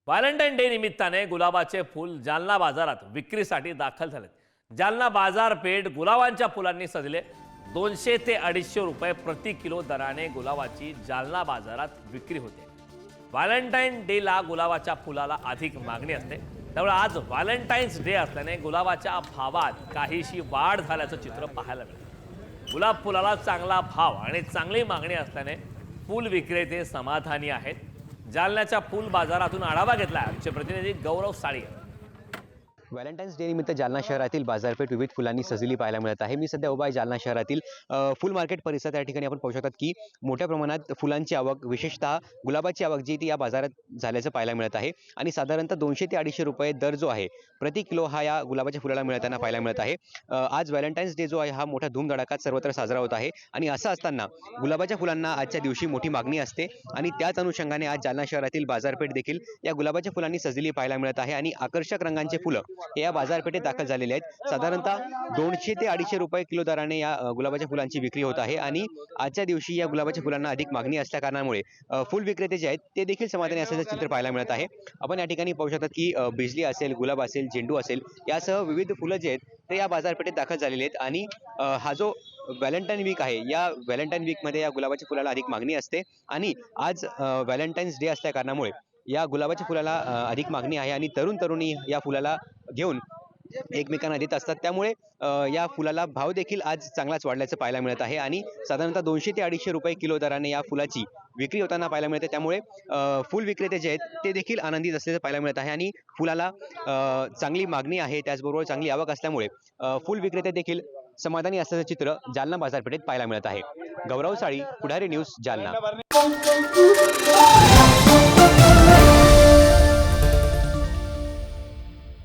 Valentine day निमित्ताने गुलाबाचे फूल जालना बाजारात विक्रीसाठी दाखल झालेत. जालना बाजारपेठ गुलाबांच्या फुलांनी सजले. 200 ते 250 रुपये प्रति किलो दराने गुलाबाची जालना बाजारात विक्री होते. व्हॅलेंटाईन डेला गुलाबाच्या फुलाला अधिक मागणी असते, त्यामुळे आज व्हॅलेंटाईन्स डे असल्याने गुलाबाच्या भावात काहीशी वाढ झाल्याचं चित्र पाहायला मिळतं. गुलाब फुलाला चांगला भाव आणि चांगली मागणी असल्याने फूल विक्रेते समाधानी आहेत. जालन्याच्या फूल बाजारातून आढावा घेतला आमचे प्रतिनिधी गौरव साळी. व्हॅलेंटाईन्स डे निमित्त जालना शहरातील बाजारपेठ विविध फुलांनी सजलेली पाहायला मिळत आहे. मी सध्या उभा आहे जालना शहरातील फुल मार्केट परिसरात. या ठिकाणी आपण पाहू शकतात की मोठ्या प्रमाणात फुलांची आवक, विशेषतः गुलाबाची आवक जी ती या बाजारात झाल्याचं पाहायला मिळत आहे. आणि साधारणतः 200 ते 250 रुपये दर जो आहे प्रति किलो हा या गुलाबाच्या फुलाला मिळताना पाहायला मिळत आहे. आज व्हॅलेंटाईन्स डे जो आहे हा मोठ्या धूमधडाक्यात सर्वत्र साजरा होत आहे. आणि असं असताना गुलाबाच्या फुलांना आजच्या दिवशी मोठी मागणी असते आणि त्याच अनुषंगाने आज जालना शहरातील बाजारपेठ देखील या गुलाबाच्या फुलांनी सजलेली पाहायला मिळत आहे. आणि आकर्षक रंगांचे फुलं हे या बाजारपेठेत दाखल झालेले आहेत. साधारणतः 200 ते 250 रुपये किलो दराने या गुलाबाच्या फुलांची विक्री होत आहे. आणि आजच्या दिवशी या गुलाबाच्या फुलांना अधिक मागणी असल्या कारणामुळे फुल विक्रेते जे आहेत ते देखील समाधानी असल्याचं चित्र पाहायला मिळत आहे. आपण या ठिकाणी पाहू शकतात की बिजली असेल, गुलाब असेल, झेंडू असेल यासह विविध फुलं जे आहेत ते या बाजारपेठेत दाखल झालेले आहेत. आणि हा जो व्हॅलेंटाईन वीक आहे, या व्हॅलेंटाईन वीकमध्ये या गुलाबाच्या फुलाला अधिक मागणी असते. आणि आज व्हॅलेंटाईन्स डे असल्या कारणामुळे या गुलाबाच्या फुलाला अधिक मागणी आहे. आणि तरुणी या फुलाला घेऊन एकमेकांना देत असतात, त्यामुळे या फुलाला भाव देखील आज चांगलाच वाढल्याचं पाहायला मिळत आहे. आणि साधारणतः 200 ते 250 रुपये किलो दराने या फुलाची विक्री होताना पाहायला मिळते. त्यामुळे फुल विक्रेते जे आहेत ते देखील आनंदित असल्याचं पाहायला मिळत आहे. आणि फुलाला चांगली मागणी आहे, त्याचबरोबर चांगली आवक असल्यामुळे फुल विक्रेते देखील समाधानी असल्याचं चित्र जालना बाजारपेठेत पाहायला मिळत आहे. गौरव साळी, पुढारी न्यूज, जालना.